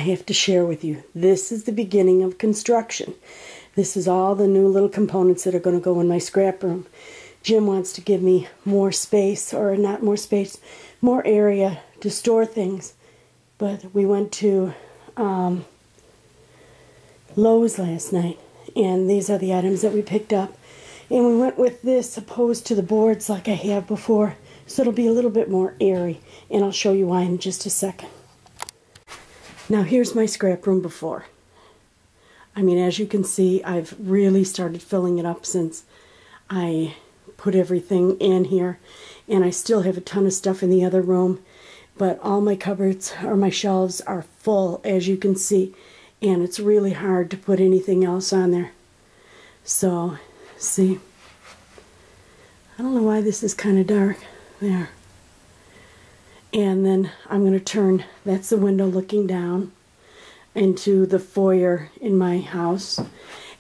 have to share with you. This is the beginning of construction. This is all the new little components that are going to go in my scrap room. Jim wants to give me more space, or not more space, more area to store things. But we went to Lowe's last night, and these are the items that we picked up. And we went with this opposed to the boards like I have before, so it'll be a little bit more airy, and I'll show you why in just a second. Now here's my scrap room before. I mean, as you can see, I've really started filling it up since I put everything in here, and I still have a ton of stuff in the other room, but all my cupboards or my shelves are full, as you can see, and it's really hard to put anything else on there. So, see, I don't know why this is kind of dark there. And then I'm going to turn, that's the window looking down into the foyer in my house.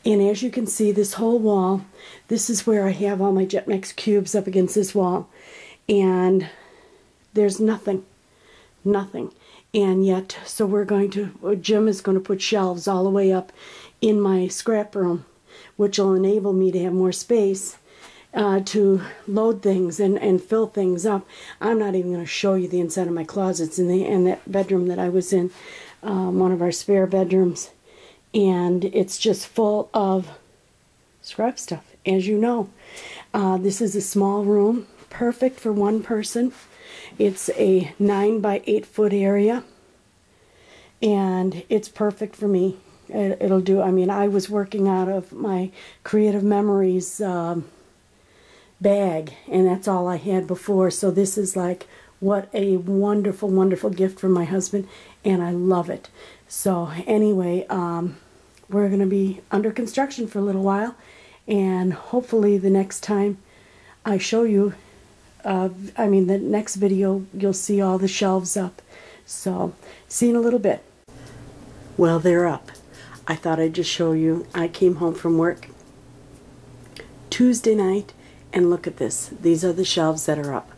And as you can see, this whole wall, this is where I have all my Jetmax cubes up against this wall. And there's nothing. And yet, so we're going to, Jim is going to put shelves all the way up in my scrap room, which will enable me to have more space to load things and fill things up. I'm not even going to show you the inside of my closets in that bedroom that I was in, one of our spare bedrooms. And it's just full of scrap stuff, as you know. This is a small room, perfect for one person. It's a 9 by 8 foot area, and it's perfect for me. It'll do. I mean, I was working out of my Creative Memories bag, and that's all I had before. So this is like, what a wonderful, wonderful gift from my husband, and I love it. So anyway, we're going to be under construction for a little while, and hopefully the next time I show you, the next video, you'll see all the shelves up. So, see you in a little bit. Well, they're up. I thought I'd just show you. I came home from work Tuesday night, and look at this. These are the shelves that are up.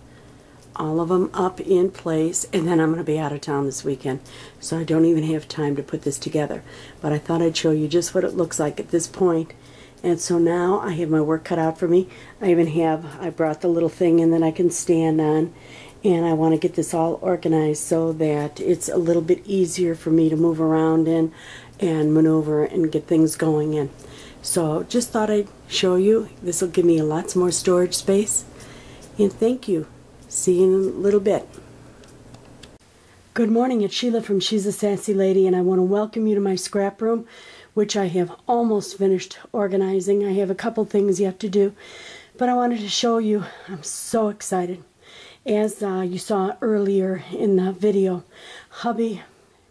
All of them up in place, and then I'm going to be out of town this weekend, so I don't even have time to put this together. But I thought I'd show you just what it looks like at this point. And so now I have my work cut out for me. I brought the little thing in that I can stand on, and I want to get this all organized so that it's a little bit easier for me to move around in and maneuver and get things going in. So just thought I'd show you. This will give me lots more storage space. And thank you. See you in a little bit. Good morning, it's Sheila from She's a Sassy Lady, and I want to welcome you to my scrap room, which I have almost finished organizing. I have a couple things yet to do, but I wanted to show you. I'm so excited. As you saw earlier in the video, hubby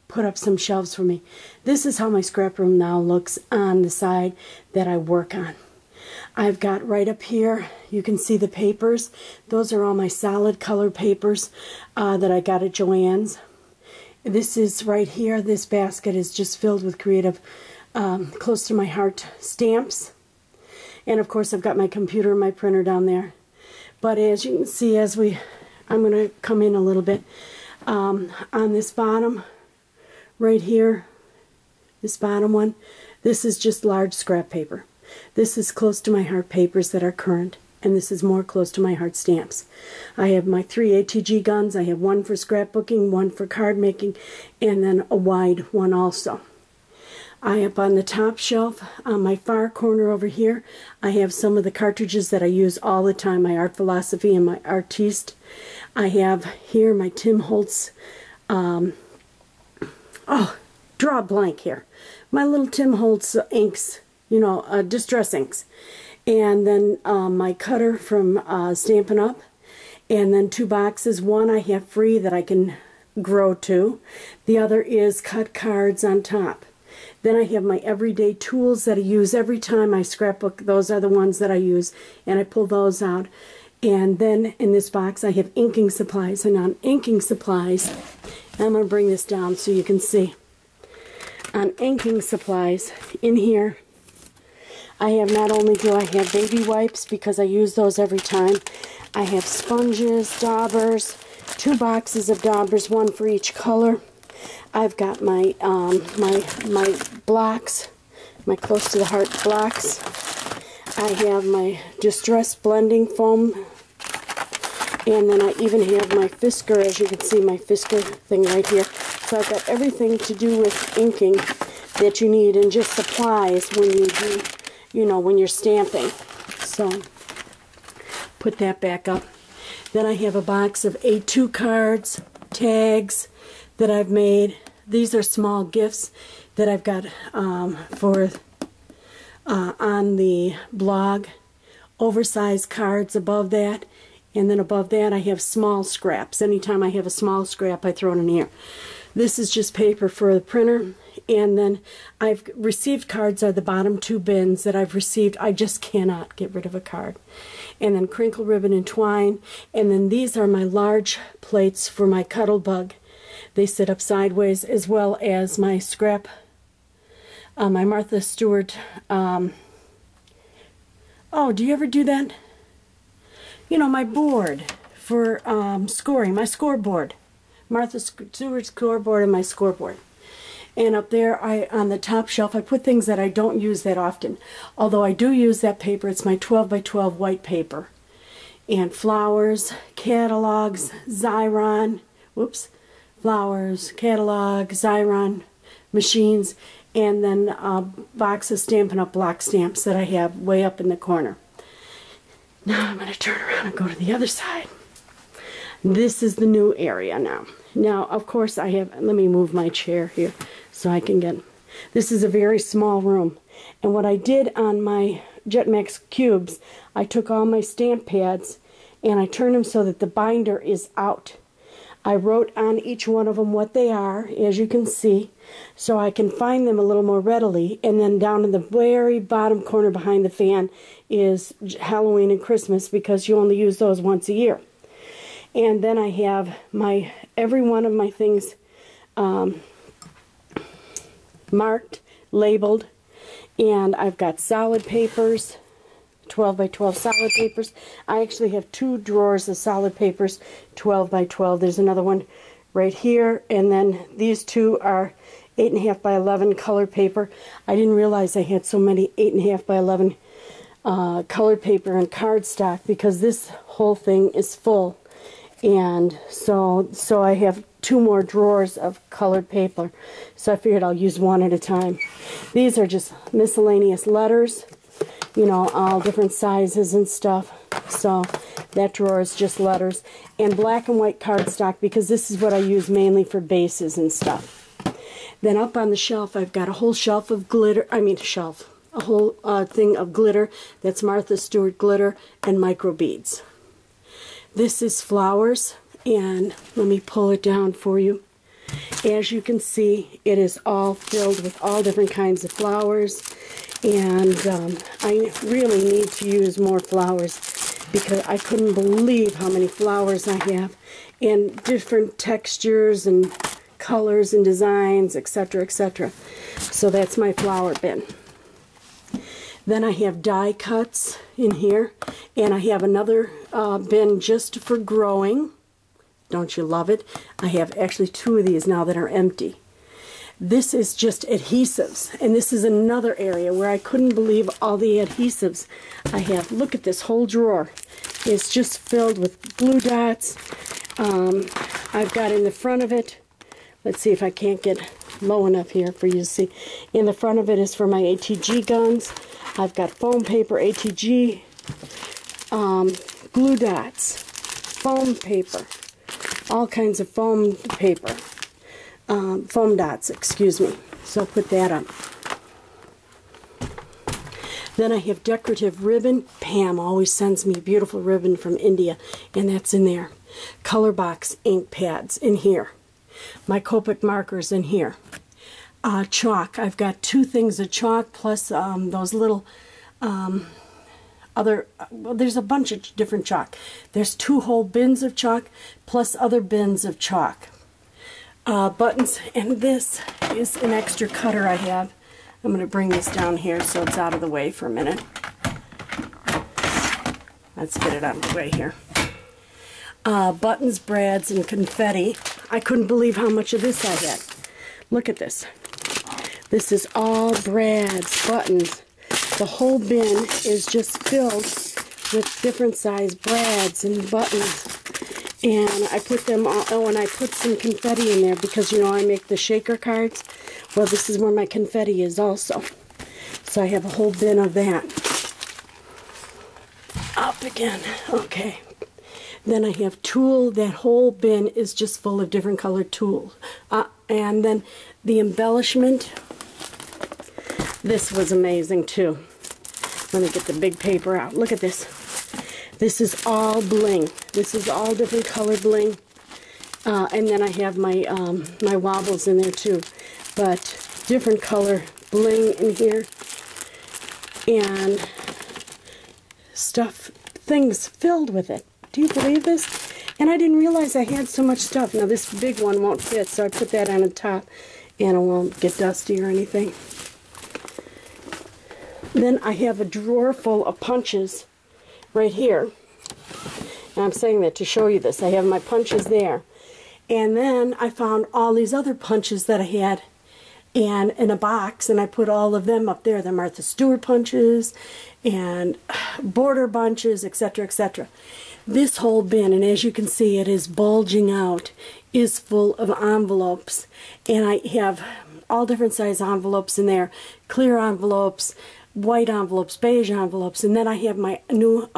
put up some shelves for me. This is how my scrap room now looks on the side that I work on. I've got right up here, you can see the papers. Those are all my solid color papers that I got at Joann's. This is right here, this basket is just filled with creative, close to my heart stamps. And of course I've got my computer and my printer down there. But as you can see, I'm going to come in a little bit. On this bottom, right here, this bottom one, this is just large scrap paper. This is close to my heart papers that are current, and this is more close to my heart stamps. I have my 3 ATG guns. I have one for scrapbooking, one for card making, and then a wide one also. I have on the top shelf, on my far corner over here, I have some of the cartridges that I use all the time, my Art Philosophy and my Artiste. I have here my Tim Holtz, draw a blank here. My little Tim Holtz inks, distress inks. And then my cutter from Stampin' Up. And then 2 boxes. One I have free that I can grow to. The other is cut cards on top. Then I have my everyday tools that I use every time I scrapbook. Those are the ones that I use, and I pull those out. And then in this box I have inking supplies. And on inking supplies, I'm going to bring this down so you can see. On inking supplies, in here, I have, not only do I have baby wipes because I use those every time, I have sponges, daubers, 2 boxes of daubers, one for each color. I've got my my blocks, my close to the heart blocks. I have my distress blending foam, and then I even have my Fisker, as you can see, my Fisker thing right here. So I've got everything to do with inking that you need, and just supplies when you do, you know, when you're stamping. So put that back up. Then I have a box of A2 cards, tags that I've made. These are small gifts that I've got for on the blog. Oversized cards above that, and then above that I have small scraps. Anytime I have a small scrap, I throw it in here. This is just paper for the printer, and then I've received cards are the bottom two bins that I've received. I just cannot get rid of a card. And then crinkle ribbon and twine, and then these are my large plates for my cuddle bug. They sit up sideways, as well as my scrap, my Martha Stewart. Oh, do you ever do that? You know, my board for scoring, my scoreboard. Martha Stewart scoreboard and my scoreboard. And up there, on the top shelf, I put things that I don't use that often. Although I do use that paper. It's my 12 by 12 white paper. And flowers, catalogs, Xyron, flowers, catalog, Xyron, machines, and then a box of Stampin' Up! Block stamps that I have way up in the corner. Now I'm going to turn around and go to the other side. This is the new area now. Now, of course, I have, let me move my chair here so I can get, this is a very small room. And what I did on my Jetmax cubes, I took all my stamp pads and I turned them so that the binder is out. I wrote on each one of them what they are, as you can see, so I can find them a little more readily. And then down in the very bottom corner behind the fan is Halloween and Christmas, because you only use those once a year. And then I have my every one of my things marked, labeled, and I've got solid papers, 12 by 12 solid papers. I actually have 2 drawers of solid papers, 12 by 12. There's another one right here, and then these 2 are 8.5 by 11 colored paper. I didn't realize I had so many 8.5 by 11 colored paper and cardstock, because this whole thing is full. And so I have 2 more drawers of colored paper. So I figured I'll use one at a time. These are just miscellaneous letters, you know, all different sizes and stuff. So that drawer is just letters. And black and white cardstock, because this is what I use mainly for bases and stuff. Then up on the shelf, I've got a whole shelf of glitter, a whole thing of glitter. That's Martha Stewart glitter and micro beads. This is flowers, and let me pull it down for you. As you can see, it is all filled with all different kinds of flowers, and I really need to use more flowers, because I couldn't believe how many flowers I have, and different textures and colors and designs, etc., etc. So that's my flower bin. Then I have die cuts in here, and I have another bin just for growing. Don't you love it? I have actually 2 of these now that are empty. This is just adhesives, and this is another area where I couldn't believe all the adhesives I have. Look at this whole drawer. It's just filled with glue dots. I've got in the front of it, let's see if I can't get low enough here for you to see. In the front of it is for my ATG guns. I've got foam paper, ATG, glue dots, foam paper, all kinds of foam paper, foam dots, excuse me. So I'll put that up. Then I have decorative ribbon. Pam always sends me beautiful ribbon from India, and that's in there. Color box ink pads in here. My Copic markers in here. Chalk. I've got 2 things of chalk, plus those little there's a bunch of different chalk. There's 2 whole bins of chalk, plus other bins of chalk. Buttons, and this is an extra cutter I have. I'm going to bring this down here so it's out of the way for a minute. Let's get it out of the way here. buttons, brads, and confetti. I couldn't believe how much of this I had. Look at this. This is all brads, buttons. The whole bin is just filled with different size brads and buttons. And I put them all, oh, and I put some confetti in there because, you know, I make the shaker cards. Well, this is where my confetti is also. So I have a whole bin of that. Up again. Okay. Then I have tulle. That whole bin is just full of different colored tulle. And then the embellishment. This was amazing too. Let me get the big paper out. Look at this. This is all bling. This is all different color bling. And then I have my my wobbles in there too. But different color bling in here. And stuff, things filled with it. Do you believe this? And I didn't realize I had so much stuff. Now this big one won't fit, so I put that on the top and it won't get dusty or anything. Then I have a drawer full of punches right here. And I'm saying that to show you this. I have my punches there. And then I found all these other punches that I had and in a box, and I put all of them up there. The Martha Stewart punches and border bunches, etc., etc. This whole bin, and as you can see, it is bulging out, is full of envelopes. And I have all different size envelopes in there. Clear envelopes, white envelopes, beige envelopes, and then I have my new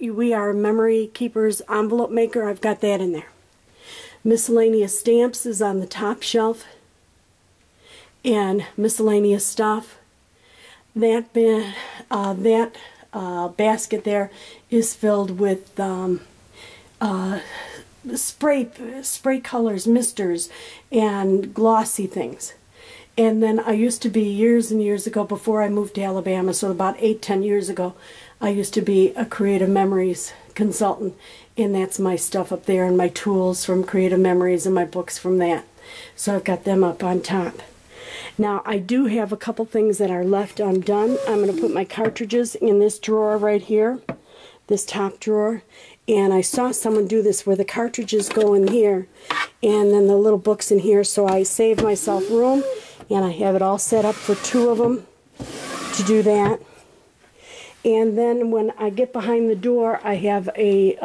We Are Memory Keepers envelope maker. I've got that in there. Miscellaneous stamps is on the top shelf, and miscellaneous stuff. That bin, basket there is filled with spray colors, misters, and glossy things. And then I used to be, years and years ago, before I moved to Alabama, so about 8-10 years ago, I used to be a Creative Memories consultant, and that's my stuff up there, and my tools from Creative Memories and my books from that. So I've got them up on top. Now I do have a couple things that are left undone. I'm going to put my cartridges in this drawer right here, this top drawer. And I saw someone do this where the cartridges go in here and then the little books in here, so I saved myself room and I have it all set up for 2 of them to do that. And then when I get behind the door, I have a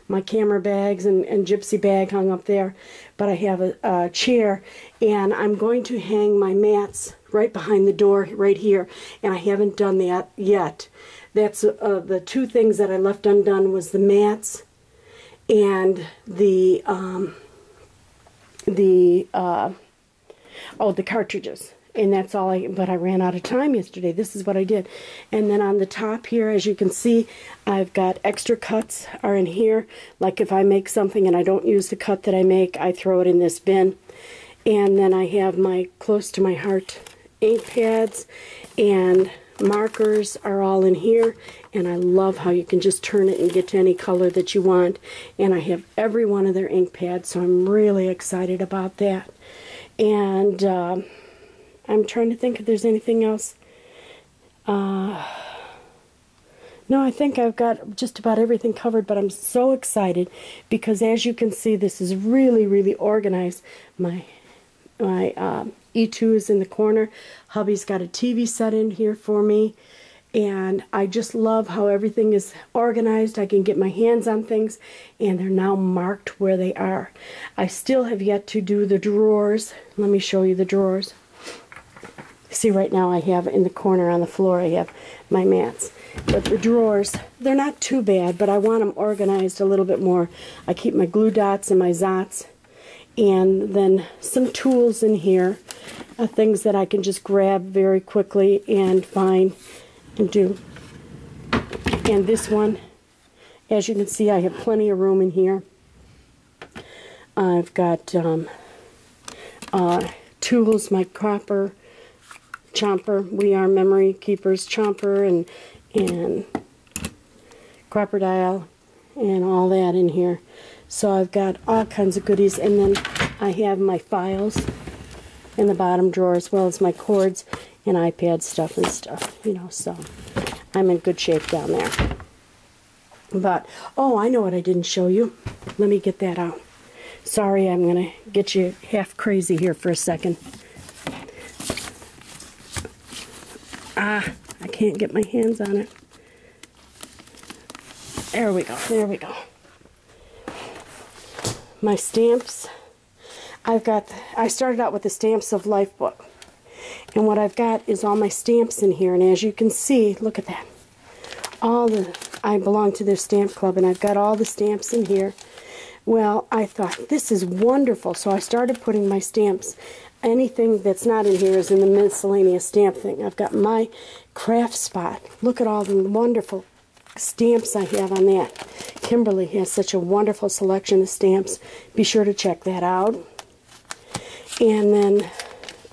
my camera bags and gypsy bag hung up there, but I have a chair, and I'm going to hang my mats right behind the door right here, and I haven't done that yet. That's the 2 things that I left undone was the mats and the cartridges. And that's all but I ran out of time yesterday. This is what I did. And then on the top here, as you can see, I've got extra cuts are in here. Like if I make something and I don't use the cut that I make, I throw it in this bin. And then I have my close to my heart ink pads and markers are all in here. And I love how you can just turn it and get to any color that you want. And I have every one of their ink pads, so I'm really excited about that. And I'm trying to think if there's anything else. No, I think I've got just about everything covered, but I'm so excited because as you can see, this is really, really organized. My E2 is in the corner. Hubby's got a TV set in here for me, and I just love how everything is organized. I can get my hands on things, and they're now marked where they are. I still have yet to do the drawers. Let me show you the drawers. See, right now I have in the corner on the floor, I have my mats. But the drawers, they're not too bad, but I want them organized a little bit more. I keep my glue dots and my Zots, and then some tools in here, things that I can just grab very quickly and find and do. And this one, as you can see, I have plenty of room in here. I've got tools, my copper, chomper, We Are Memory Keepers chomper, and crocodile, and all that in here. So I've got all kinds of goodies, and then I have my files in the bottom drawer as well as my cords and iPad stuff and stuff, you know, so I'm in good shape down there. But, oh, I know what I didn't show you. Let me get that out. Sorry, I'm going to get you half crazy here for a second. I can't get my hands on it. There we go, there we go. My stamps. I started out with the Stamps of Life book. And what I've got is all my stamps in here. And as you can see, look at that. I belong to their stamp club, and I've got all the stamps in here. Well, I thought, this is wonderful. So I started putting my stamps. Anything that's not in here is in the miscellaneous stamp thing. I've got my craft spot. Look at all the wonderful stamps I have on that. Kimberly has such a wonderful selection of stamps. Be sure to check that out. And then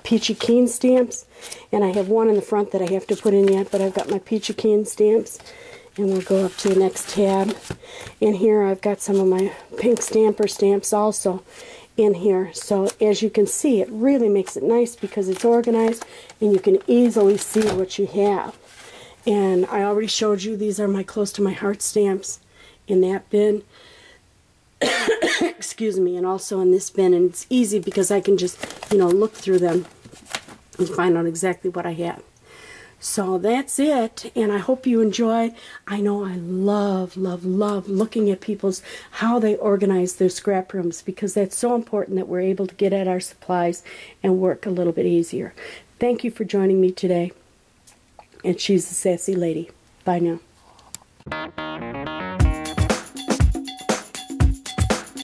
Peachy Keen stamps. And I have one in the front that I have to put in yet, but I've got my Peachy Keen stamps. And we'll go up to the next tab. And here I've got some of my pink stamper stamps also in here. So as you can see, it really makes it nice because it's organized and you can easily see what you have. And I already showed you, these are my close to my heart stamps in that bin. Excuse me, and also in this bin. And it's easy because I can just, look through them and find out exactly what I have. So that's it, and I hope you enjoyed. I know I love, love, love looking at how they organize their scrap rooms, because that's so important that we're able to get at our supplies and work a little bit easier. Thank you for joining me today, and she's the Sassy Lady. Bye now.